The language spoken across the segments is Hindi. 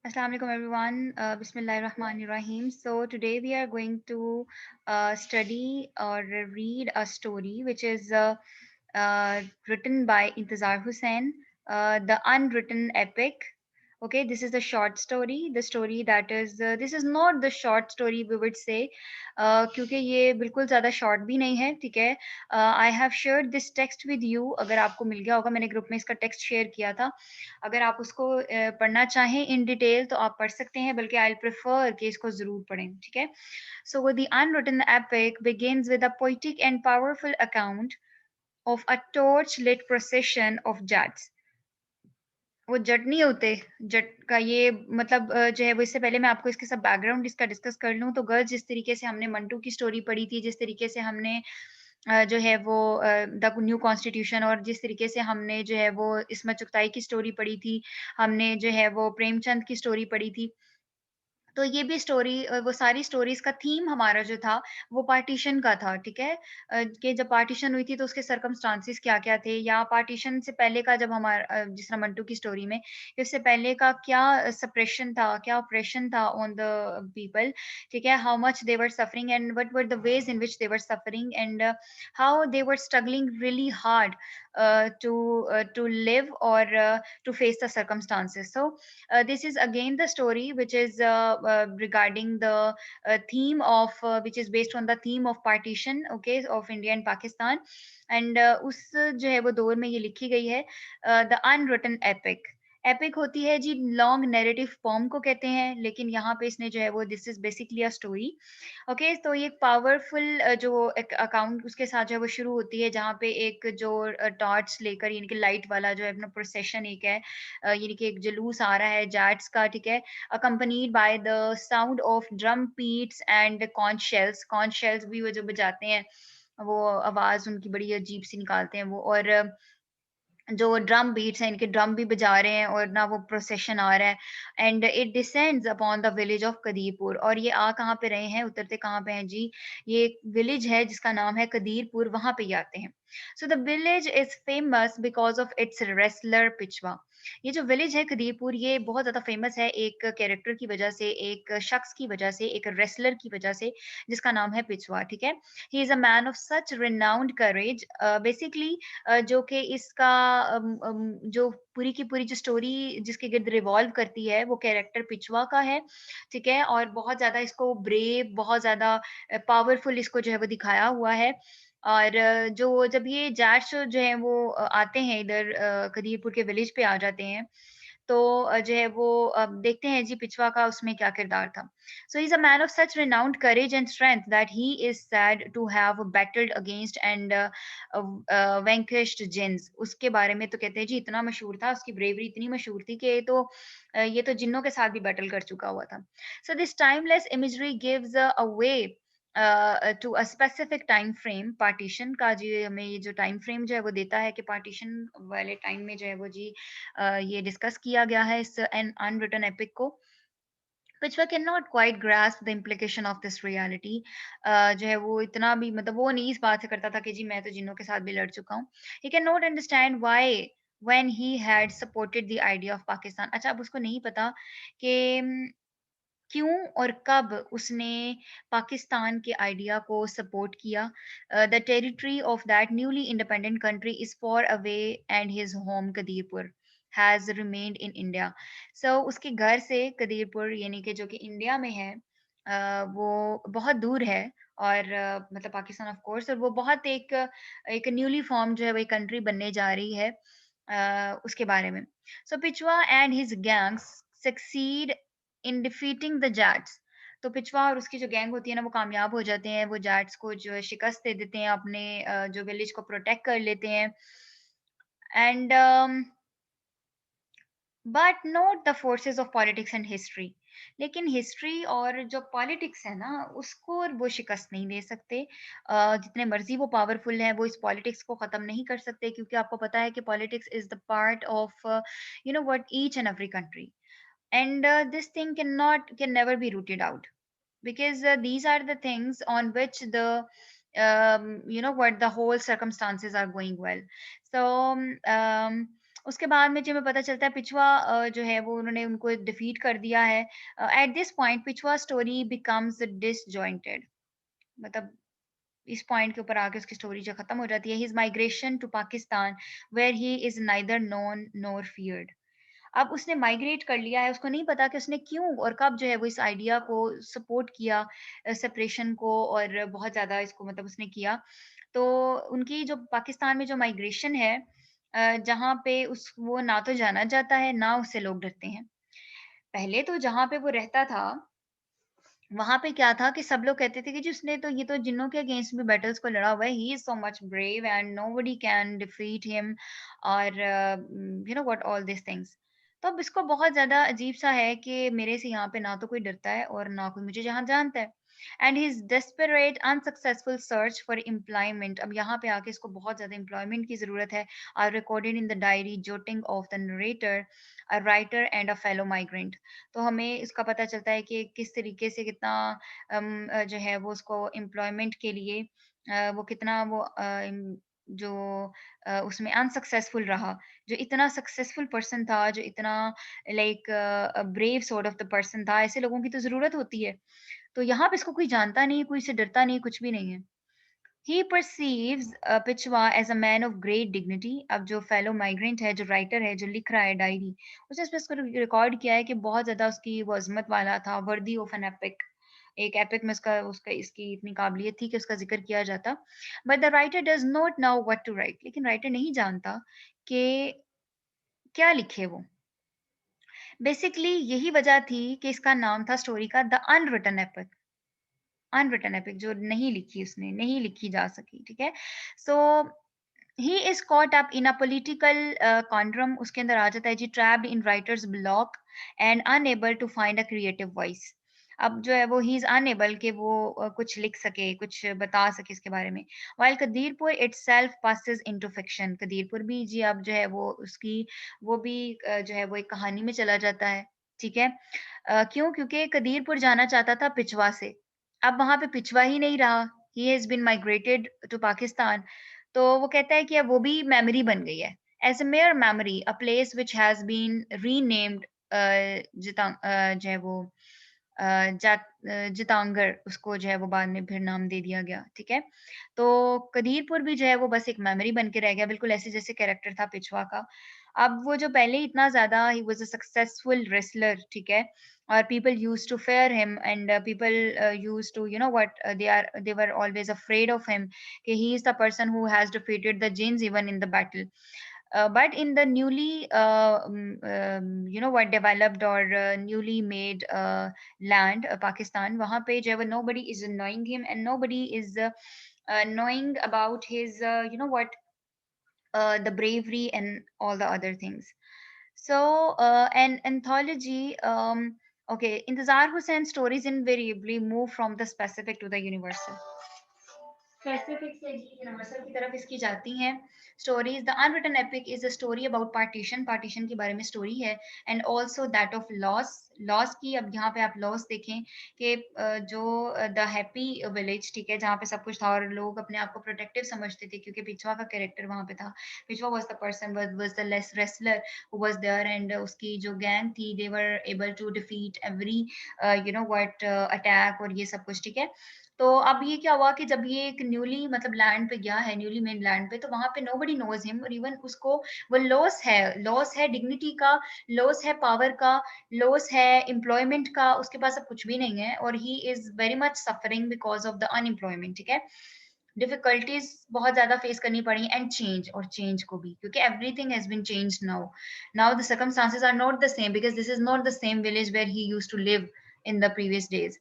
Assalamu alaikum everyone. Bismillahirrahmanirrahim. So today we are going to study or read a story which is written by Intizar Hussain, The Unwritten Epic. Okay, this is a short story. The story that is this is not the short story we would say, क्योंकि ये बिल्कुल ज़्यादा short भी नहीं है, ठीक है. I have shared this text with you. अगर आपको मिल गया होगा, मैंने ग्रुप में इसका टेक्स्ट शेयर किया था. अगर आप उसको पढ़ना चाहें इन डिटेल तो आप पढ़ सकते हैं, बल्कि आई प्रेफर कि इसको जरूर पढ़ें, ठीक है. So the unwritten epic begins with a poetic and powerful account of a torch lit procession of jats. वो जट नहीं होते, जट का ये मतलब जो है वो, इससे पहले मैं आपको इसके सब बैकग्राउंड इसका डिस्कस कर लूं तो गर्ल्स, जिस तरीके से हमने मंटू की स्टोरी पढ़ी थी, जिस तरीके से हमने जो है वो द न्यू कॉन्स्टिट्यूशन, और जिस तरीके से हमने जो है वो इस्मत चुगताई की स्टोरी पढ़ी थी, हमने जो है वो प्रेमचंद की स्टोरी पढ़ी थी, तो ये भी स्टोरी वो सारी स्टोरीज़ का थीम हमारा जो था, वो पार्टीशन का था, ठीक है? कि जब पार्टीशन हुई थी तो उसके सर्कमस्टांसेस क्या-क्या थे, या पार्टीशन से पहले का जब जिस तरह मंटू की स्टोरी में, इससे पहले का क्या सप्रेशन था, क्या ऑपरेशन था ऑन द पीपल, ठीक है? How much they were suffering and what were the ways in which they were suffering and how they were struggling really hard to live or to face the circumstances. So this is again the story which is regarding the theme of which is based on the theme of partition, okay, of India and Pakistan. And उस जो है वो दौर में ये लिखी गई है, द अनरिटन एपिक. एपिक होती है जी लॉन्ग नैरेटिव फॉर्म को कहते हैं, लेकिन यहाँ पे इसने जो है वो this is basically a story. Okay, तो ये पावरफुल जो एक अकाउंट उसके साथ जो है वो शुरू होती है, जहाँ पे एक जो टॉर्च लेकर, यानी कि लाइट वाला जो है अपना प्रोसेशन एक है, यानी कि एक जुलूस आ रहा है जैट्स का, ठीक है, accompanied by the sound of drum beats and conch shells भी वो जो बजाते हैं, वो आवाज उनकी बड़ी अजीब सी निकालते हैं वो, और जो ड्रम बीट्स हैं, इनके ड्रम भी बजा रहे हैं और ना वो प्रोसेशन आ रहा है. And it descends upon the village of Kadirpur. और ये आ कहाँ पे रहे हैं, उतरते कहाँ पे हैं जी, ये एक विलेज है जिसका नाम है कदीरपुर, वहां पे ये आते हैं. So the village is famous because of its wrestler पिछवा. ये जो विलेज है कदीरपुर, ये बहुत ज्यादा फेमस है एक कैरेक्टर की वजह से, एक शख्स की वजह से, एक रेसलर की वजह से, जिसका नाम है पिछवा, ठीक है. He is a man of such renowned courage. Basically जो कि इसका जो पूरी की पूरी जो स्टोरी जिसके गिर्द रिवॉल्व करती है, वो कैरेक्टर पिछवा का है, ठीक है, और बहुत ज़्यादा इसको ब्रेव, बहुत ज़्यादा पावरफुल इसको जो है वो दिखाया हुआ है. और जो जब ये जाट्स जो है वो आते हैं इधर, कदीरपुर के विलेज पे आ जाते हैं, तो जो है वो देखते हैं जी पिछवा का उसमें क्या किरदार था. So he's a man of such renowned courage and strength that he is said to have battled against and vanquished jinns. उसके बारे में तो कहते हैं जी इतना मशहूर था, उसकी ब्रेवरी इतनी मशहूर थी कि ये तो जिन्नों के साथ भी बैटल कर चुका हुआ था. So this timeless imagery gives a way to a specific time frame. Partition का जी हमें ये जो टाइम फ्रेम जो है वो देता है कि पार्टीशन वाले टाइम में जो है वो जी ये डिस्कस किया गया है इस एन अनरिटन एपिक को. Pichwa cannot quite grasp the implication of this reality. जो है वो इतना भी मतलब वो नहीं इस बात से करता था कि जी मैं तो जिन्नों के साथ भी लड़ चुका हूँ. He cannot understand why when he had supported the idea of Pakistan. अच्छा, अब उसको नहीं पता कि क्यों और कब उसने पाकिस्तान के आइडिया को सपोर्ट किया. The territory of that newly independent country is far away and his home Kadirpur has remained in India. So उसके घर से कदीरपुर, यानी कि जो कि इंडिया में है, वो बहुत दूर है. और मतलब पाकिस्तान ऑफ कोर्स, और वो बहुत एक एक न्यूली फॉर्म जो है वो कंट्री बनने जा रही है, उसके बारे में. So Pichhwa and his gangs succeed in defeating the Jats. तो पिछवा और उसकी जो गैंग होती है ना, वो कामयाब हो जाते हैं, वो जैट्स को जो है शिकस्त दे देते हैं, अपने जो विलेज को प्रोटेक्ट कर लेते हैं. And but not the forces of politics and history. लेकिन हिस्ट्री और जो पॉलिटिक्स है ना, उसको और वो शिकस्त नहीं दे सकते. जितने मर्जी वो पावरफुल हैं, वो इस पॉलिटिक्स को खत्म नहीं कर सकते, क्योंकि आपको पता है कि politics is the part of you know what each and every country. And this thing can never be rooted out, because these are the things on which the you know what the whole circumstances are going well. So उसके बाद में जब हमें पता चलता है पिछवा जो है वो उन्होंने उनको डिफीट कर दिया है। एट दिस पॉइंट पिछवा स्टोरी बिकम्स डिसजॉइंटेड, मतलब इस पॉइंट के ऊपर आके उसकी स्टोरी जो खत्म हो जाती है। His migration to Pakistan where he is neither known nor feared. अब उसने माइग्रेट कर लिया है, उसको नहीं पता कि उसने क्यों और कब जो है वो इस आइडिया को सपोर्ट किया, सेपरेशन को, और बहुत ज़्यादा इसको मतलब उसने किया। तो उनकी जो पाकिस्तान में जो माइग्रेशन है, जहाँ पे उस वो ना तो जाना जाता है, ना उससे लोग डरते हैं। पहले तो जहाँ पे वो रहता था, वहाँ पे क्या था कि सब लोग कहते थे कि जी उसने तो ये तो जिन्नों के अगेंस्ट भी बैटल्स को लड़ा हुआ है, he is so much brave and nobody can defeat him, और you know what all this things. तो अब इसको बहुत ज्यादा अजीब सा है कि मेरे से यहाँ पे ना तो कोई डरता है और ना कोई मुझे जहाँ जानता है। And his desperate unsuccessful search for employment, अब यहाँ पे आके इसको बहुत ज्यादा एम्प्लॉयमेंट की जरूरत है, are recorded in the diary jotting of the narrator, a writer and a fellow migrant. तो हमें इसका पता चलता है कि किस तरीके से कितना जो है वो उसको एम्प्लॉयमेंट के लिए वो कितना वो जो उसमें अनसक्सेसफुल रहा। जो इतना सक्सेसफुल पर्सन था, जो इतना like brave sort of the person था, ऐसे लोगों की तो ज़रूरत होती है। तो यहाँ पे इसको कोई जानता नहीं, कोई इससे डरता नहीं, कुछ भी नहीं है। He perceives पिछवा as a man of great dignity। अब जो फेलो माइग्रेंट है, जो राइटर है, जो लिख रहा है डायरी, उसने इसमें इसको रिकॉर्ड किया है कि बहुत ज़्यादा उसकी वो अज़मत वाला था, वर्दी ऑफ एन एपिक। एक एपिक में उसका उसका इसकी इतनी काबिलियत थी कि उसका ज़िक्र किया जाता। But the writer does not know what to write, लेकिन राइटर नहीं जानता कि क्या लिखे वो। बेसिकली यही वजह थी कि इसका नाम था स्टोरी का the unwritten epic. Unwritten epic, जो नहीं लिखी उसने, नहीं लिखी जा सकी, ठीक है? So he is caught up in a political conundrum, उसके अंदर आ जाता है जी, trapped in writer's block and unable to find a creative voice. अब जो है वो ही इज अनएबल कि वो कुछ लिख सके, कुछ बता सके इसके बारे में। While Kadirpur itself passes into fiction, Kadirpur भी जी अब जो है वो उसकी वो भी जो है वो एक कहानी में चला जाता है, ठीक है? क्यों? क्योंकि कदीरपुर जाना चाहता था पिछवा से, अब वहां पे पिछवा ही नहीं रहा, he has been migrated to Pakistan. तो वो कहता है कि अब वो भी मेमोरी बन गई है, as a mere memory, a place which has been renamed, जो है वो जितांगर, उसको जो है वो बाद में फिर नाम दे दिया गया, ठीक है? तो कदीरपुर भी जो है वो बस एक मेमोरी बन के रह गया, बिल्कुल ऐसे जैसे कैरेक्टर था पिछवा का। अब वो जो पहले ही इतना ज़्यादा he was a successful wrestler, ठीक है? और people used to fear him, and people used to, you know what, they were always afraid of him, कि he is the person who has defeated the jinns even in the battle. But in the newly you know what developed or newly made land, Pakistan, वहाँ पे जो है वो nobody is knowing him, and nobody is knowing about his you know what, the bravery and all the other things. So, an anthology, okay, Intezar Hussein's stories invariably move from the specific to the universal. Specific से यूनिवर्सल की तरफ इसकी जाती हैं stories. The unwritten epic is a story about partition, partition के बारे में स्टोरी है, and also that of loss, loss की। अब यहाँ पे आप लॉस देखें कि जो द हैप्पी विलेज, ठीक है, जहाँ पे सब कुछ था और लोग अपने आप को प्रोटेक्टिव समझते थे क्योंकि पिछवा का कैरेक्टर वहाँ पे था। Pichhwa was the person, was the less wrestler who was there, and उसकी जो गैंग थी they were able to defeat every you know what attack और ये सब कुछ, ठीक है? तो अब ये क्या हुआ कि जब ये एक न्यूली मतलब लैंड पे गया है, न्यूली मेड लैंड पे, तो वहां पे नोबडी नोज हिम, और इवन उसको वो लॉस है डिग्निटी का, लॉस है पावर का, लॉस है एम्प्लॉयमेंट का, उसके पास अब कुछ भी नहीं है, और he is very much suffering because of the unemployment, ठीक है? डिफिकल्टीज बहुत ज्यादा फेस करनी पड़ी, एंड चेंज, और चेंज को भी, क्योंकि everything has been changed now. Now the circumstances are not the same because this is not the same village where he used to live in the previous days.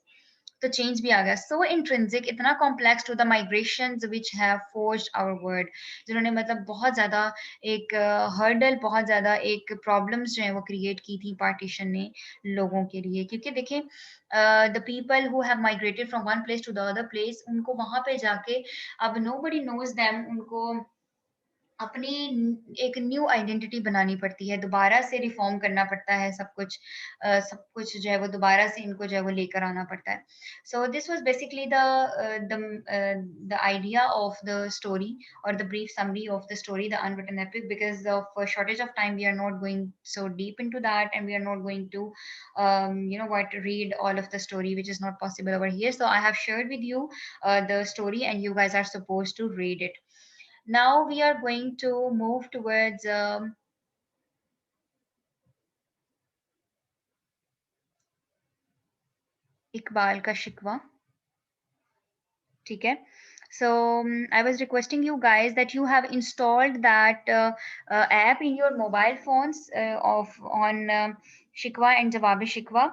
तो चेंज भी आ गया। सो इंट्रिंसिक, इतना complex to the migrations which have forged our world, जिन्होंने मतलब बहुत ज्यादा एक हर्डल, बहुत ज्यादा एक प्रॉब्लम्स जो है वो क्रिएट की थी पार्टीशन ने लोगों के लिए। क्योंकि देखें, the people who have migrated from one place to the other place, उनको वहां पे जाके अब नो बडी नोज देम, उनको अपनी एक न्यू आइडेंटिटी बनानी पड़ती है, दोबारा से रिफॉर्म करना पड़ता है सब कुछ। सब कुछ जो है वो दोबारा से इनको जो है वो लेकर आना पड़ता है। So this was basically the idea of the story और the brief summary of the story, the unwritten epic. Because of shortage of time we are not going so deep into that, and we are not going to read all of the story, which is not possible over here. So I have shared with you the story, and you guys are supposed to read it. Now we are going to move towards Iqbal का शिकवा. ठीक है. So I was requesting you guys that you have installed that app in your mobile phones of on Shikwa and Jawab Shikwa.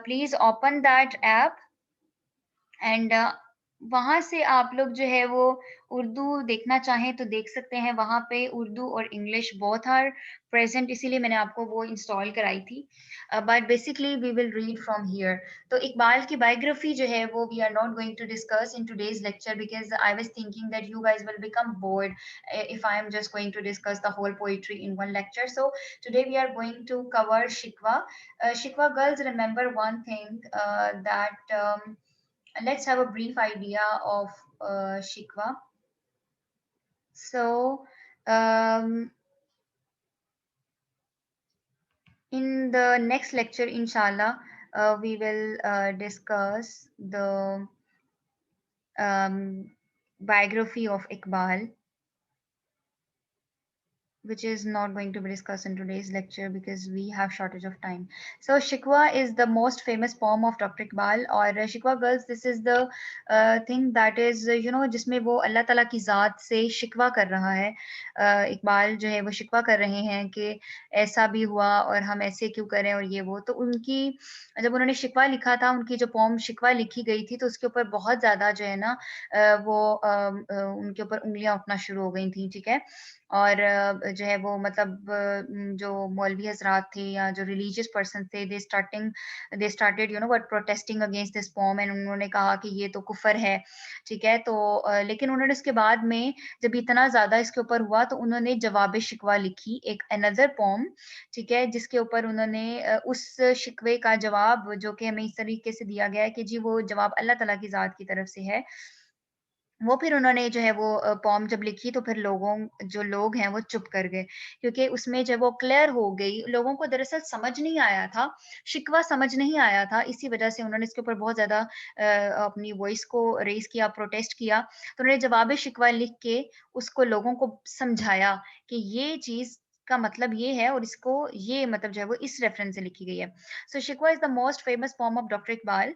Please open that app and वहाँ से आप लोग जो है वो उर्दू देखना चाहें तो देख सकते हैं। वहाँ पे उर्दू और इंग्लिश बोथ आर प्रेजेंट, इसीलिए मैंने आपको वो इंस्टॉल कराई थी। But basically we will read from here. तो इकबाल की बायोग्राफी जो है वो we are not going to discuss in today's lecture, because I was thinking that you guys will become bored if I am just going to discuss the whole poetry in one lecture. So today we are going to cover Shikwa. Shikwa girls, remember one thing, that let's have a brief idea of Shikwa. So, in the next lecture, inshallah, we will discuss the biography of Iqbal, which is not going to be discussed in today's lecture because we have shortage of time. So Shikwa is the most famous poem of Dr. Iqbal, or Shikwa girls, this is the thing that is, जिसमें वो अल्लाह ताला की ज़ात से शिकवा कर रहा है। इकबाल जो है वो शिकवा कर रहे हैं कि ऐसा भी हुआ और हम ऐसे क्यों करें और ये वो। तो उनकी जब उन्होंने शिकवा लिखा था, उनकी जो पोम शिकवा लिखी गई थी, तो उसके ऊपर बहुत ज़्यादा जो है ना वो उनके ऊपर उंगलियां उठना शुरू हो गई थी। ठीक है। और जो है वो मतलब जो मौलवी हजरात थे या जो रिलीजियस पर्सन थे, they started what protesting against this pome, and उन्होंने कहा कि ये तो कुफर है। ठीक है। तो लेकिन उन्होंने उसके बाद में जब इतना ज्यादा इसके ऊपर हुआ तो उन्होंने जवाब शिकवा लिखी, एक अनदर पोम। ठीक है। जिसके ऊपर उन्होंने उस शिकवे का जवाब जो कि हमें इस तरीके से दिया गया है कि जी वो जवाब अल्लाह ताला की जात की तरफ से है, वो फिर उन्होंने जो है वो पोम जब लिखी तो फिर जो लोग हैं वो चुप कर गए, क्योंकि उसमें जब वो क्लियर हो गई, लोगों को दरअसल समझ नहीं आया था, शिकवा समझ नहीं आया था, इसी वजह से उन्होंने इसके ऊपर बहुत ज़्यादा अपनी वॉइस को रेज़ किया, प्रोटेस्ट किया। तो उन्होंने जवाब शिकवा लिख के उसको लोगों को समझाया कि ये चीज़ का मतलब ये है और इसको ये मतलब जो है वो इस रेफरेंस से लिखी गई है। सो शिकवा is the most famous pome of doctor Iqbal.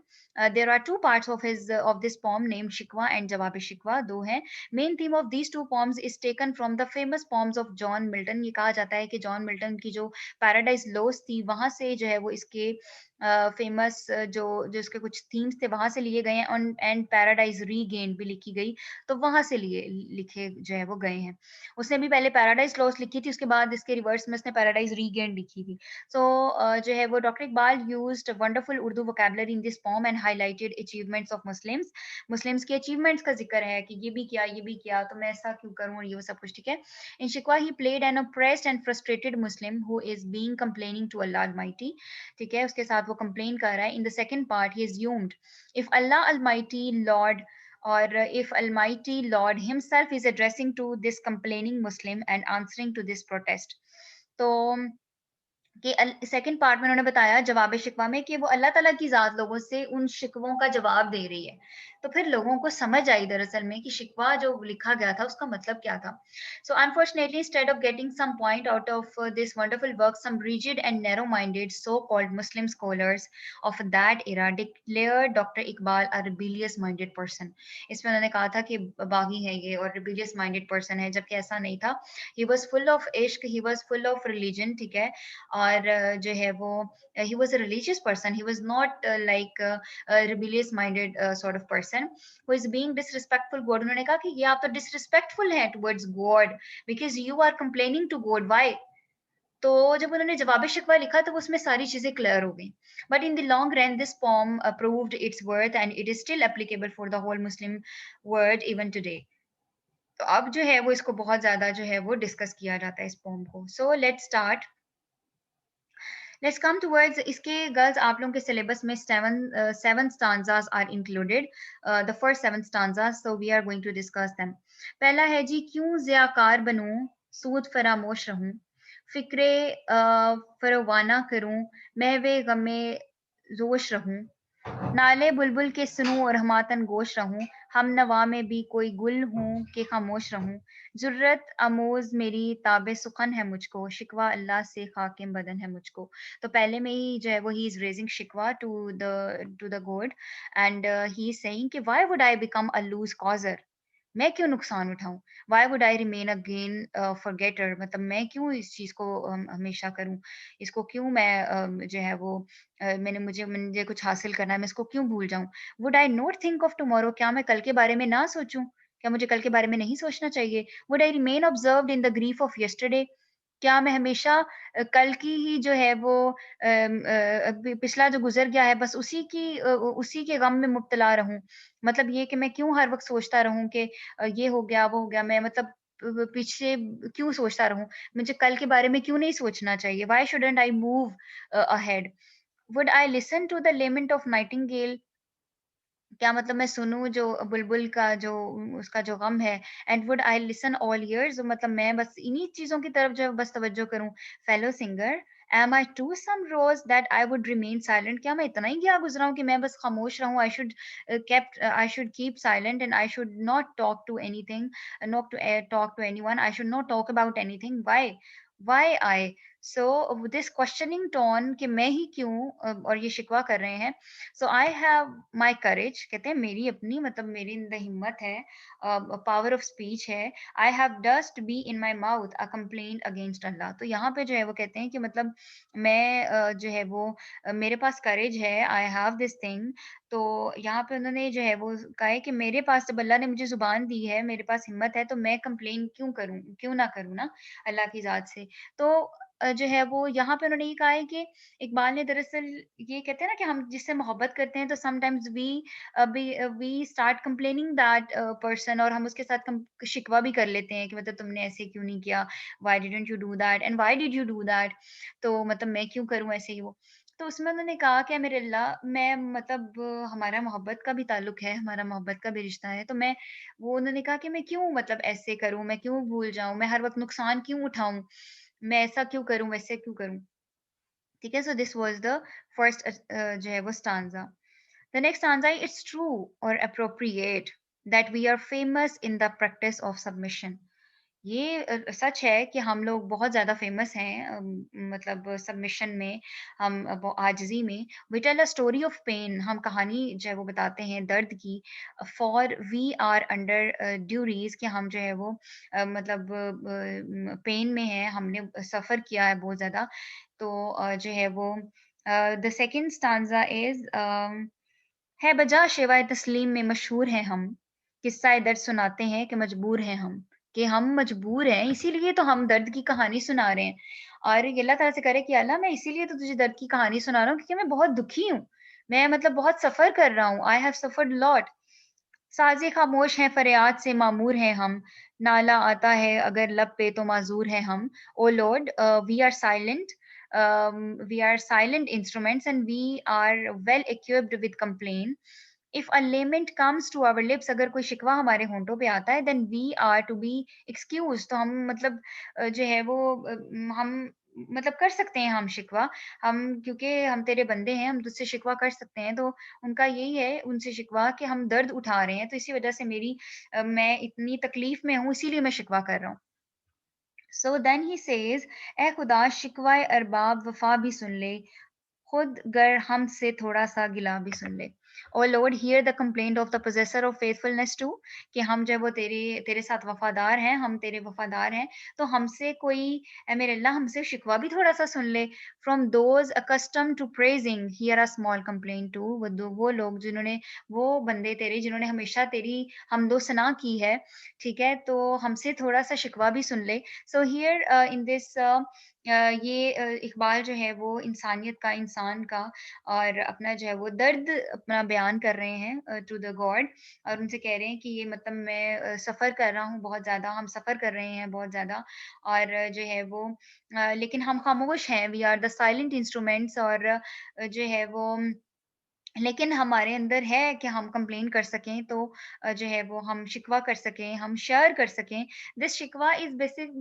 There are two parts of this poem named Shikwa and Jawab Shikwa. दो हैं. Main theme of these two poems is taken from the famous poems of John Milton. ये कहा जाता है कि जॉन मिल्टन की जो पैराडाइज लोस्ट थी वहां से जो है वो इसके फेमस जो जो इसके कुछ थीम्स थे वहां से लिए गए हैं, एंड पैराडाइज रीगेन भी लिखी गई, तो वहां से लिए लिखे जो है वो गए हैं। उसने भी पहले पैराडाइज लॉस्ट लिखी थी, उसके बाद इसके रिवर्स में उसने पैराडाइज रीगेन लिखी थी। So जो है वो doctor Iqbal used wonderful Urdu vocabulary in this poem and highlighted achievements of Muslims. Muslims के achievements का जिक्र है कि ये भी किया तो मैं ऐसा क्यों करूं और ये वो सब कुछ। ठीक है। In Shikwa he played an oppressed and frustrated Muslim who is being complaining to Allah Almighty. ठीक है। उसके साथ वो complain कर रहा है. In the second part he assumed if Allah Almighty Lord or if Almighty Lord himself is addressing to this complaining Muslim and answering to this protest. तो कि सेकंड पार्ट में उन्होंने बताया जवाब शिकवा में कि वो अल्लाह ताला की ज़ात लोगों से उन शिकवों का जवाब दे रही है। तो फिर लोगों को समझ आई दरअसल में कि शिकवा जो लिखा गया था उसका मतलब क्या था। So unfortunately instead of getting some point out of this wonderful work, some rigid and narrow minded so called Muslim scholars of that era declared doctor Iqbal a rebellious minded person. इसमें उन्होंने कहा था कि बागी है ये और रिबेलियस माइंडेड पर्सन है, जबकि ऐसा नहीं था। ही वाज फुल ऑफ इश्क, he was full of religion. ठीक है। और जो है वो he was a religious person, he was not like a rebellious minded sort of person who is being disrespectful God. उन्होंने कहा कि ये आप तो disrespectful हैं towards God because you are complaining to God, why? तो जब उन्होंने जवाब शिकवा लिखा तो उसमें सारी चीजें क्लियर हो गई। But in the long run this poem proved its worth and it is still applicable for the whole Muslim world even today. तो अब जो है वो इसको बहुत ज़्यादा जो है वो डिस्कस किया जाता है इस पोएम को। So let's start. Let's come towards इसके गर्ल्स आप लोगों के सिलेबस में seven stanzas are included, the first seven stanzas, so we are going to discuss them. पहला है जी, क्यों ज़ियाकार बनूं, सूद फरामोश रहूं, फिक्रे फरवाना करूं, महवे गमे जोश रहूं, नाले बुलबुल के सुनूं और हमातन गोश रहूं, हम नवा में भी कोई गुल हूं कि खामोश रहूं, जुर्रत अमोज मेरी ताबे सुखन है मुझको, शिकवा अल्लाह से खाकिम बदन है मुझको। तो पहले में ही जो है वो ही इज रेजिंग शिकवा to the God, and he is saying कि why would I become a lose causer, मैं क्यों नुकसान उठाऊं, why would I remain again forgetter, मतलब मैं क्यों इस चीज को हमेशा करूं, इसको क्यों मैं जो है वो मुझे कुछ हासिल करना है, मैं इसको क्यों भूल जाऊं। Would I not think of tomorrow, क्या मैं कल के बारे में ना सोचूं, क्या मुझे कल के बारे में नहीं सोचना चाहिए। Would I remain observed in the grief of yesterday, क्या मैं हमेशा कल की ही जो है वो पिछला जो गुजर गया है बस उसी के गम में मुब्तला रहूं, मतलब ये कि मैं क्यों हर वक्त सोचता रहूं कि ये हो गया वो हो गया, मैं मतलब पीछे क्यों सोचता रहूं, मुझे कल के बारे में क्यों नहीं सोचना चाहिए। Why shouldn't I move ahead. Would I listen to the lament of nightingale, क्या मतलब मैं सुनूं जो बुलबुल का जो उसका जो गम है। And would I listen all years, मतलब मैं बस इन्हीं चीजों की तरफ जो है बस तवज्जो करूं। Fellow singer, am I to some rose that I would remain silent, क्या मैं इतना ही गया गुजरा हूं कि मैं बस खामोश रहूं। I should keep silent and I should not talk to anything, not to talk to anyone, I should not talk about anything. Why I, so this questioning tone कि मैं ही क्यों, और ये शिकवा कर रहे हैं। सो आई हैव माई करेज, कहते हैं मेरी अपनी मतलब मेरी अंदर हिम्मत है, पावर ऑफ स्पीच है। I have dust be in my mouth a complaint against Allah, तो यहाँ पे जो है वो कहते हैं कि मतलब मैं जो है वो मेरे पास करेज है, आई हैव दिस थिंग। तो यहाँ पे उन्होंने जो है वो कहा है कि मेरे पास जब अल्लाह ने मुझे जुबान दी है, मेरे पास हिम्मत है, तो मैं कंप्लेन क्यों करूं, क्यों ना करूं ना अल्लाह की जात से। तो जो है वो यहाँ पे उन्होंने ये कहा है कि इकबाल ने दरअसल ये कहते हैं ना कि हम जिससे मोहब्बत करते हैं तो sometimes we start complaining that person, और हम उसके साथ शिकवा भी कर लेते हैं कि मतलब तुमने ऐसे क्यों नहीं किया, why didn't you do that and why did you do that, तो मतलब मैं क्यों करूं ऐसे ही वो। तो उसमें उन्होंने कहा कि मेरे अल्लाह, मैं मतलब हमारा मोहब्बत का भी ताल्लुक है, हमारा मोहब्बत का भी रिश्ता है, तो मैं वो उन्होंने कहा कि मैं क्यों मतलब ऐसे करूं, मैं क्यों भूल जाऊं, मैं हर वक्त नुकसान क्यों उठाऊं, मैं ऐसा क्यों करूं वैसे क्यों करूं। ठीक है, so this was the first जो है वो stanza. The next stanza, it's true और appropriate that we are famous in the practice of submission. ये सच है कि हम लोग बहुत ज़्यादा फेमस हैं, मतलब सबमिशन में, हम आजिज़ी में। We tell a story of pain, हम कहानी जो है वो बताते हैं दर्द की। For we are under duress, कि हम जो है वो मतलब पेन में हैं, हमने सफ़र किया है बहुत ज़्यादा। तो जो है वो द सेकंड स्टांजा इज़, है बजा शिवाय तस्लीम में मशहूर हैं हम, किस्सा दर्द सुनाते हैं कि मजबूर हैं हम, कि हम मजबूर हैं इसीलिए तो हम दर्द की कहानी सुना रहे हैं। और ये अल्लाह ताला से करे कि अल्लाह मैं इसीलिए तो तुझे दर्द की कहानी सुना रहा हूँ क्योंकि मैं बहुत दुखी हूँ, मैं मतलब बहुत सफ़र कर रहा हूँ, आई हैव सफ़र्ड लॉट। साज़े खामोश हैं फरियाद से मामूर हैं हम, नाला आता है अगर लब पे तो माज़ूर हैं हम। O Lord, we are silent, we are silent instruments and we are well equipped with complaint. If a lament comes to our lips, अगर कोई शिकवा हमारे होंठों पे आता है, then we are to be excused, तो हम मतलब जो है वो हम मतलब कर सकते हैं हम शिकवा, हम क्योंकि हम तेरे बंदे हैं, हम तुझसे शिकवा कर सकते हैं। तो उनका यही है उनसे शिकवा कि हम दर्द उठा रहे हैं, तो इसी वजह से मैं इतनी तकलीफ में हूँ, इसीलिए मैं शिकवा कर रहा हूँ। सो देन ही सेज, ए खुदा शिकवाए अरबाब वफा भी सुन ले, खुद गर हमसे थोड़ा सा गिला भी सुन ले। O Lord, hear the complaint of the possessor of faithfulness too, कि हम जो है वो तेरे तेरे साथ वफादार हैं, हम तेरे वफादार हैं, तो हमसे कोई, ए मेरे अल्लाह हमसे शिकवा भी थोड़ा सा सुन ले। From those accustomed to praising hear a small complaint too, वो लोग जिन्होंने, वो बंदे तेरे जिन्होंने हमेशा तेरी हमदो सना की है, ठीक है, तो हमसे थोड़ा सा शिकवा भी सुन ले। So here in this Iqbal जो है वो इंसानियत का, इंसान का, और अपना जो है वो दर्द अपना बयान कर रहे हैं टू द गॉड, और उनसे कह रहे हैं कि ये मतलब मैं सफ़र कर रहा हूँ बहुत ज़्यादा, हम सफ़र कर रहे हैं बहुत ज़्यादा, और जो है वो लेकिन हम खामोश हैं, we are the silent instruments, और जो है वो लेकिन हमारे अंदर है कि हम कंप्लेन कर सकें, तो जो है वो हम शिकवा कर सकें, हम शेयर कर सकें। This Shikwa is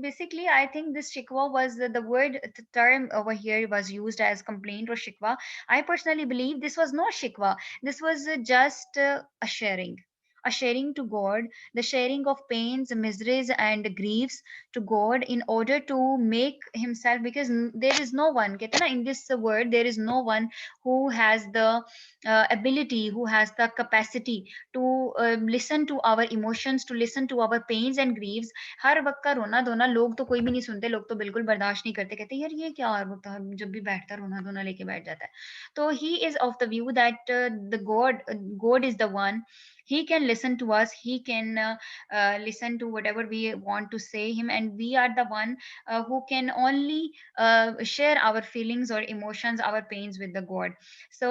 basically I think this Shikwa was the word the term over here was used as complaint और Shikwa. I personally believe this was not shikwa. This was just a sharing to God, the sharing of pains, miseries, and griefs to God in order to make Himself. Because there is no one, कहते हैं ना, in this world there is no one who has the ability, who has the capacity to listen to our emotions, to listen to our pains and griefs. हर वक्त का रोना धोना लोग तो कोई भी नहीं सुनते, लोग तो बिल्कुल बर्दाश्त नहीं करते, कहते यार ये क्या होता है, जब भी बैठता रोना धोना लेके बैठ जाता है। तो he is of the view that the God is the one. He can listen to us, he can listen to whatever we want to say him, and we are the one who can only share our feelings or emotions, our pains with the God. So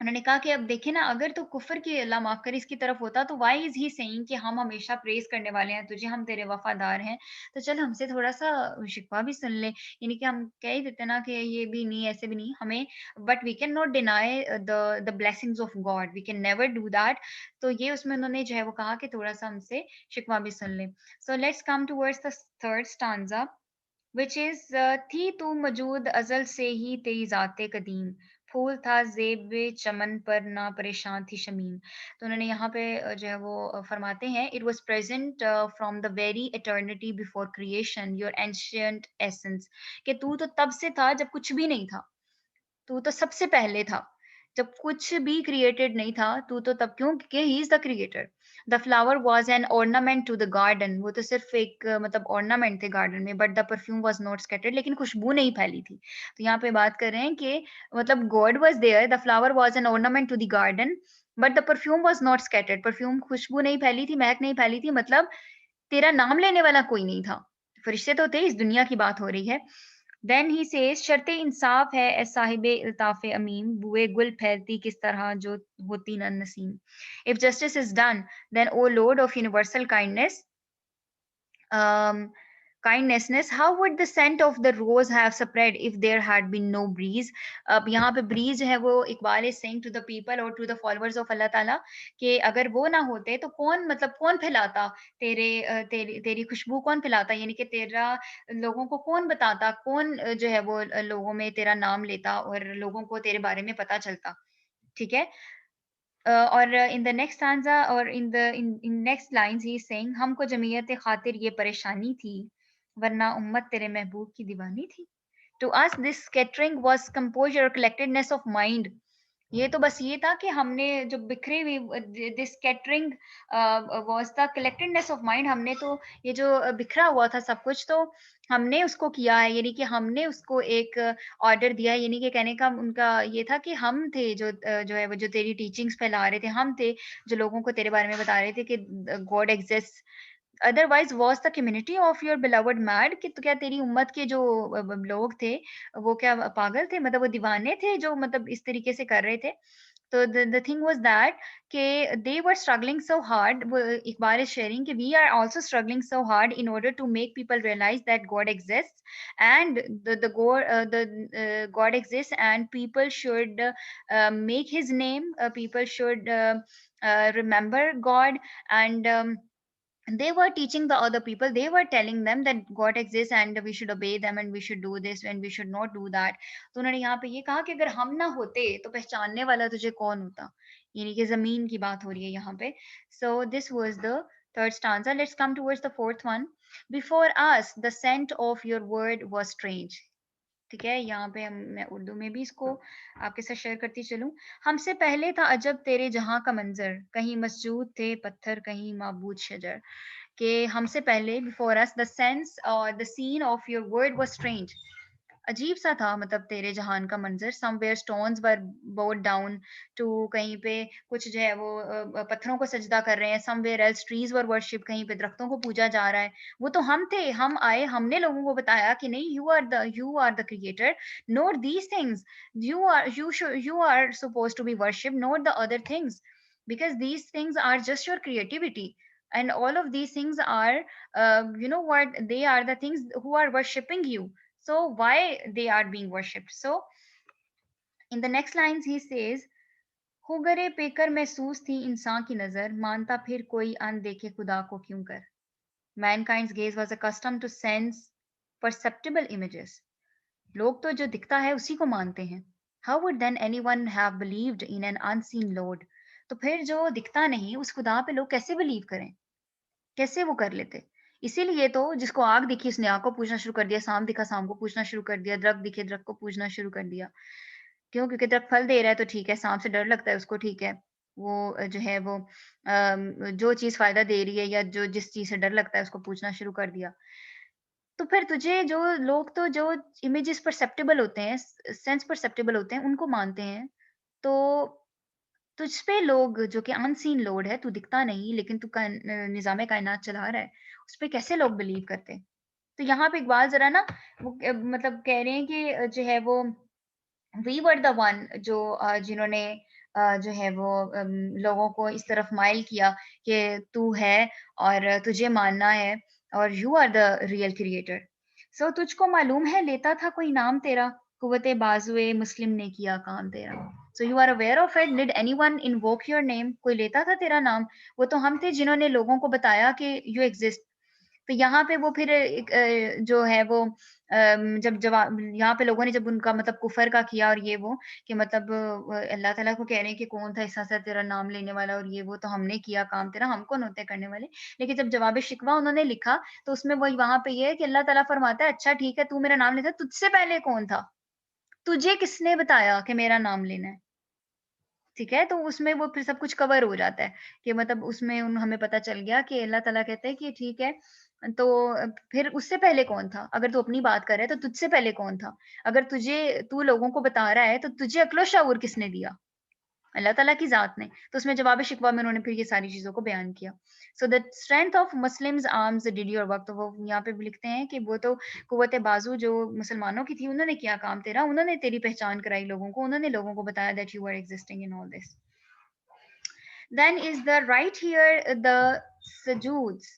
उन्होंने कहा कि अब देखिए ना, अगर तो कुफ़र की अल्लाह माफ़ करे इसकी तरफ होता, तो व्हाई इज़ ही सेइंग कि हम हमेशा प्रेज़ करने वाले हैं तुझे, हम तेरे वफ़ादार हैं, तो चल हमसे थोड़ा-सा शिकवा भी सुन ले। यानी कि हम कह ही देते ना कि ये भी नहीं, ऐसे भी नहीं, हमें but we can not deny the blessings of God, we can never do that. तो ये उसमें उन्होंने जो है वो कहा कि थोड़ा-सा हमसे शिकवा भी सुन ले। So let's come towards the third stanza, which is थी तू मौजूद अज़ल से ही तेरी ज़ाते कदीम, फूल था ज़ेब चमन पर ना परेशान थी शमीम। तो उन्होंने यहाँ पे जो है वो फरमाते हैं, it was present from the very eternity before creation your ancient essence, कि तू तो तब से था जब कुछ भी नहीं था। तू तो सबसे पहले था। जब कुछ भी क्रिएटेड नहीं था, तू तो तब, क्यों? क्योंकि he is the creator. The flower was an ornament to the garden, वो तो सिर्फ़ एक मतलब ऑर्नामेंट थे गार्डन में, but the perfume was not scattered, लेकिन खुशबू नहीं फैली थी। तो यहाँ पे बात कर रहे हैं कि मतलब God was there, the flower was an ornament to the garden, but the perfume was not scattered, perfume खुशबू नहीं फैली थी, महक नहीं फैली थी, मतलब तेरा नाम लेने वाला कोई नहीं था। फरिश्ते तो थे, इस दुनिया की बात हो रही है। देन ही सेज शर्ते इंसाफ है ए साहिबे इल्ताफ़ अमीम, बुए गुल फैलती किस तरह जो होती न नसीम। If justice is done, then O lord of universal kindness, um, kindnessness, how would the scent of the rose have spread if there had been no breeze? अब यहाँ पे breeze है वो Iqbal is saying to the people or to the followers of अल्लाह ताला कि अगर वो ना होते तो कौन, मतलब कौन फैलाता तेरी तेरी खुशबू, कौन फैलाता, यानी कि तेरा लोगों को कौन बताता, कौन जो है वो लोगों में तेरा नाम लेता और लोगों को तेरे बारे में पता चलता। ठीक है। और इन द नेक्स्ट स्टांजा और in next lines he is saying, हमको जमीयत खातिर ये परेशानी थी, वरना उम्मत तेरे महबूब की दीवानी थी। To us this scattering was composure और कलेक्टेडनेस ऑफ माइंड। ये तो बस ये था कि हमने जो बिखरी हुई this scattering was the collectedness of mind, हमने तो ये जो बिखरा हुआ था सब कुछ, तो हमने उसको किया है, यानी कि हमने उसको एक ऑर्डर दिया है, यानी कि कहने का उनका ये था कि हम थे जो जो है वो जो तेरी टीचिंग्स फैला रहे थे, हम थे जो लोगों को तेरे बारे में बता रहे थे कि God exist. Otherwise was the community of your beloved mad, कि तो क्या तेरी उम्मत के जो लोग थे वो क्या पागल थे, मतलब वो दीवाने थे जो मतलब इस तरीके से कर रहे थे। तो the thing was that कि they were struggling so hard, वो इकबाल is sharing कि we are also struggling so hard in order to make people realize that God exists, and the God exists, and people should make his name, people should remember God, and they were teaching the other people, they were telling them that God exists and we should obey them and we should do this and we should not do that. तो उन्होंने यहाँ पे ये कहा कि अगर हम ना होते तो पहचानने वाला तुझे कौन होता, यानी कि जमीन की बात हो रही है यहाँ पे। So this was the third stanza. Let's come towards the fourth one. Before us the scent of your word was strange. ठीक है, यहाँ पे मैं उर्दू में भी इसको आपके साथ शेयर करती चलूं। हमसे पहले था अजब तेरे जहां का मंजर, कहीं मस्जूद थे पत्थर कहीं माबूद शजर। कि हमसे पहले, बिफोर अस द सेंस और the scene of your world was strange, अजीब सा था मतलब तेरे जहान का मंजर। Somewhere stones were bowed down to, कहीं पे कुछ जो है वो पत्थरों को सजदा कर रहे हैं। समवेयर एल्स ट्रीज वर वर्शिप, कहीं पे दरख्तों को पूजा जा रहा है। वो तो हम थे, हम आए, हमने लोगों को बताया कि नहीं, you are the creator, not these things, you are suppose to be worship, not the other things, because these things are just your creativity, and all of these things are, you know what, they are the things who are worshipping you, so why they are being worshipped. So in the next lines he says, हो गरे पेकर महसूस थी इंसान की नजर, मानता फिर कोई अन देखे खुदा को क्यों कर. Mankind's gaze was accustomed to sense perceptible images. लोग तो जो दिखता है उसी को मानते हैं. How would then anyone have believed in an unseen Lord? तो फिर जो दिखता नहीं उस खुदा पे लोग कैसे बिलीव करें, कैसे वो कर लेते. इसीलिए तो जिसको आग दिखी उसने आग को पूजना शुरू कर दिया, सांप दिखा सांप को पूजना शुरू कर दिया, दरख्त दिखे दरख्त को पूजना शुरू कर दिया. क्यों? क्योंकि दरख्त फल दे रहा है तो ठीक है, सांप से डर लगता है उसको, ठीक है. वो जो है वो जो चीज़ फ़ायदा दे रही है या जो जिस चीज़ से डर लगता है उसको पूजना शुरू कर दिया. तो फिर तुझे जो लोग तो जो इमेजेस परसेप्टिबल होते हैं, सेंस परसेप्टिबल होते हैं, उनको मानते हैं. तो तुझ पे लोग जो कि अनसीन लोड है, तू दिखता नहीं लेकिन तू निज़ाम कायनात चला रहा है, उस पे कैसे लोग बिलीव करते हैं? तो यहाँ पे इकबाल ज़रा ना वो मतलब कह रहे हैं कि जो है वो वी वर द वन जो जिन्होंने जो है वो लोगों को इस तरफ माइल किया कि तू है और तुझे मानना है और you are the real creator. So तुझको मालूम है लेता था कोई नाम तेरा, कुव्वते बाजुए मुस्लिम ने किया काम तेरा. So you are aware of it, did anyone invoke your name, कोई लेता था तेरा नाम. वो तो हम थे जिन्होंने लोगों को बताया कि यू एग्जिस्ट. तो यहाँ पे वो फिर एक जो है वो जब जवाब यहाँ पे लोगों ने जब उनका मतलब कुफ़र का किया और ये वो कि मतलब अल्लाह ताला को कह रहे हैं कि कौन था इस सा तेरा नाम लेने वाला और ये वो, तो हमने किया काम तेरा, हम कौन होते हैं करने वाले. लेकिन जब जवाब शिकवा उन्होंने लिखा तो उसमें वही वहाँ पे ये है कि अल्लाह ताला फरमाता है, अच्छा ठीक है तू मेरा नाम लेता है, तुझसे पहले कौन था? तुझे किसने बताया कि मेरा नाम लेना है? ठीक है? तो उसमें वो फिर सब कुछ कवर हो जाता है कि मतलब उसमें उन हमें पता चल गया कि अल्लाह ताला कहते हैं कि ठीक है, तो फिर उससे पहले कौन था? अगर तू अपनी बात कर रहा है तो तुझसे पहले कौन था? अगर तू लोगों को बता रहा है तो तुझे अक्ल व शऊर किसने दिया? अल्लाह ताला की ज़ात ने. तो उसमें जवाब शिकवा में उन्होंने फिर ये सारी चीज़ों को बयान किया. So the strength of Muslims arms did your work, तो वो यहाँ पे भी लिखते हैं कि वो तो कुव्वत बाज़ू जो मुसलमानों की थी उन्होंने किया काम तेरा, उन्होंने तेरी पहचान कराई लोगों को, उन्होंने लोगों को बताया that you are existing in all this. Then is the right here the Sajuds,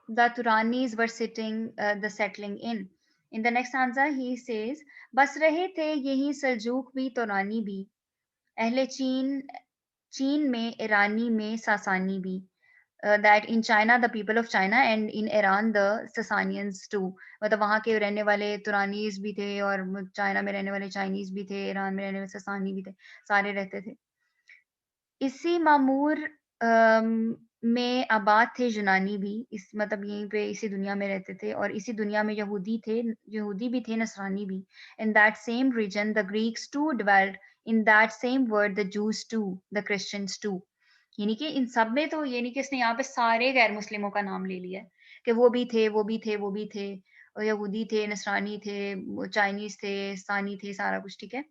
the Turanis were sitting, the settling in. In the next stanza, he says, बस रहे थे यही सल्जूक भी तुरानी भी, अहले चीन में ईरानी में सासानी भी. That in China the people of China and in Iran the Sasanians too. मतलब वहाँ के रहने वाले तुरानीज भी थे और चाइना में रहने वाले चाइनीज भी थे, ईरान में रहने वाले ससानी भी थे, सारे रहते थे. इसी मामूर में आबाद थे यूनानी भी, इस मतलब यहीं पे इसी दुनिया में रहते थे और इसी दुनिया में यहूदी भी थे, नसरानी भी. In that same region the Greeks too dwelt, in that same world the Jews too, the Christians too. यानी कि इन सब में तो ये नहीं कि इसने यहाँ पे सारे गैर मुस्लिमों का नाम ले लिया है कि वो भी थे वो भी थे वो भी थे, और यहूदी थे, नसरानी थे, चाइनीज थे, सानी थे, सारा कुछ ठीक है.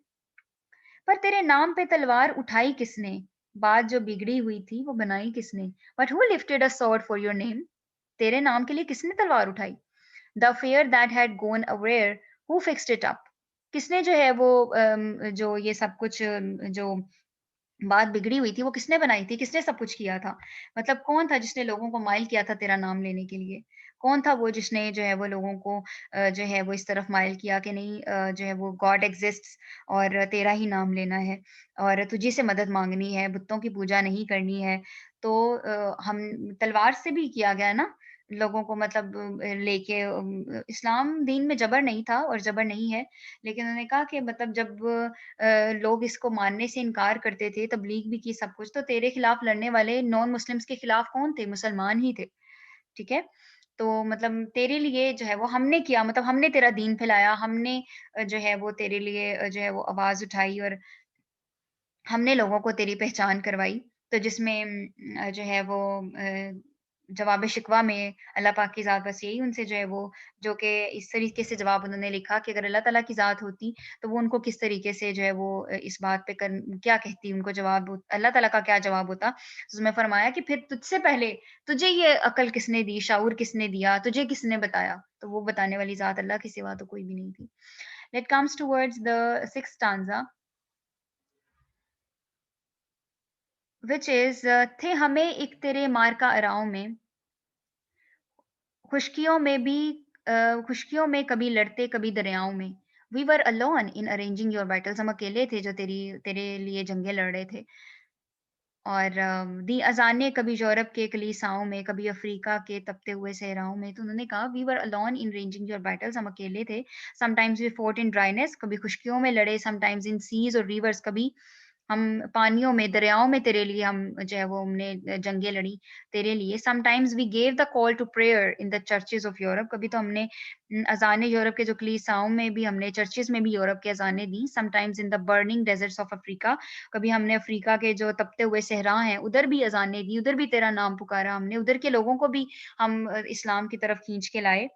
पर तेरे नाम पे तलवार उठाई किसने, बात जो बिगड़ी हुई थी वो बनाई किसने. But who lifted a sword for your name, तेरे नाम के लिए किसने तलवार उठाई. The fair that had gone aware, who fixed it up, किसने जो है वो जो ये सब कुछ जो बात बिगड़ी हुई थी वो किसने बनाई थी, किसने सब कुछ किया था. मतलब कौन था जिसने लोगों को माइल किया था तेरा नाम लेने के लिए. कौन था वो जिसने जो है वो लोगों को जो है वो इस तरफ माइल किया कि नहीं जो है वो गॉड एग्जिस्ट्स और तेरा ही नाम लेना है और तुझी से मदद मांगनी है, बुतों की पूजा नहीं करनी है. तो हम तलवार से भी किया गया ना लोगों को मतलब लेके इस्लाम दीन में जबर नहीं था और जबर नहीं है. लेकिन उन्होंने कहा कि मतलब जब लोग इसको मानने से इनकार करते थे, तबलीग भी की सब कुछ, तो तेरे खिलाफ लड़ने वाले नॉन मुस्लिम्स के खिलाफ कौन थे? मुसलमान ही थे, ठीक है? तो मतलब तेरे लिए जो है वो हमने किया, मतलब हमने तेरा दीन फैलाया, हमने जो है वो तेरे लिए जो है वो आवाज़ उठाई और हमने लोगों को तेरी पहचान करवाई. तो जिसमें जो है वो जवाब शिकवा में अल्लाह पाक की ज़ात बस यही उनसे जो है वो जो कि इस तरीके से जवाब उन्होंने लिखा कि अगर अल्लाह ताला की ज़ात होती तो वो उनको किस तरीके से जो है वो इस बात पे क्या कहती उनको जवाब अल्लाह ताला का क्या जवाब होता। तो उसमें फरमाया कि फिर तुझसे पहले तुझे ये अकल किसने दी, शाऊर किसने दिया, तुझे किसने बताया? तो वो बताने वाली ज़ात अल्लाह के सिवा तो कोई भी नहीं थी। It comes towards the sixth stanza, which is थे हमें एक तेरे मार का अराव में, खुशकियों में भी खुशकियों में कभी लड़ते कभी दरियाओं में। We were alone in arranging your battles, हम अकेले थे जो तेरे लिए जंगें लड़ रहे थे। और दी अज़ानें कभी यूरोप के कलीसियाओं में, कभी अफ्रीका के तपते हुए सहराओं में। तो उन्होंने कहा we were alone in ranging your battles, हम अकेले थे। Sometimes we fought in dryness, कभी खुश्कियों में लड़े, समटाइम्स इन सीज़ और रिवर्स, कभी हम पानियों में, दरियाओं में तेरे लिए हम जो है वो हमने जंगें लड़ी तेरे लिए। Sometimes we gave the call to prayer in the churches of Europe, कभी तो हमने अज़ानें यूरोप के जो कलीसियाओं में भी हमने चर्चेज़ में भी यूरोप की अज़ानें दी। Sometimes in the burning deserts of Africa, कभी हमने अफ्रीका के जो तपते हुए सहरा हैं उधर भी अज़ानें दी, उधर भी तेरा नाम पुकारा हमने, उधर के लोगों को भी हम इस्लाम की तरफ खींच के लाए।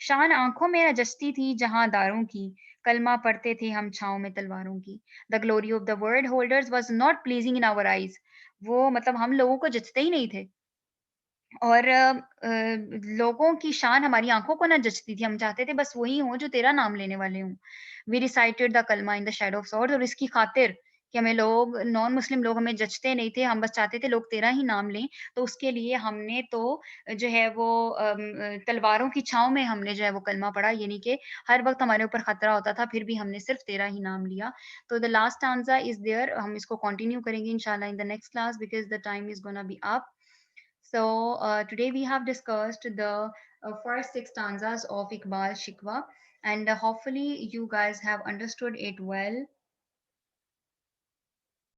शान आँखों में रजस्ती थी जहाँ दारों की, कलमा पढ़ते थे हम छाँव में तलवारों की। The glory of the world holders was not pleasing in our eyes, वो मतलब हम लोगों को जचते ही नहीं थे। और लोगों की शान हमारी आँखों को ना जचती थी, हम चाहते थे बस वही हों जो तेरा नाम लेने वाले हों। वी रिसाइटेड द कलमा in the shadow of swords, और इसकी खातिर कि हमें लोग नॉन मुस्लिम लोग हमें जचते नहीं थे, हम बस चाहते थे लोग तेरा ही नाम लें, तो उसके लिए हमने तो जो है वो तलवारों की छाँव में हमने जो है वो कलमा पढ़ा, यानी कि हर वक़्त हमारे ऊपर खतरा होता था, फिर भी हमने सिर्फ़ तेरा ही नाम लिया। तो द लास्ट स्टांज़ा इज़ देयर, हम इसको कंटिन्यू करेंगे इंशाअल्लाह in the next class because the time is gonna be up. So today we have discussed the first six stanzas of Iqbal Shikwa, and hopefully you guys have understood it well.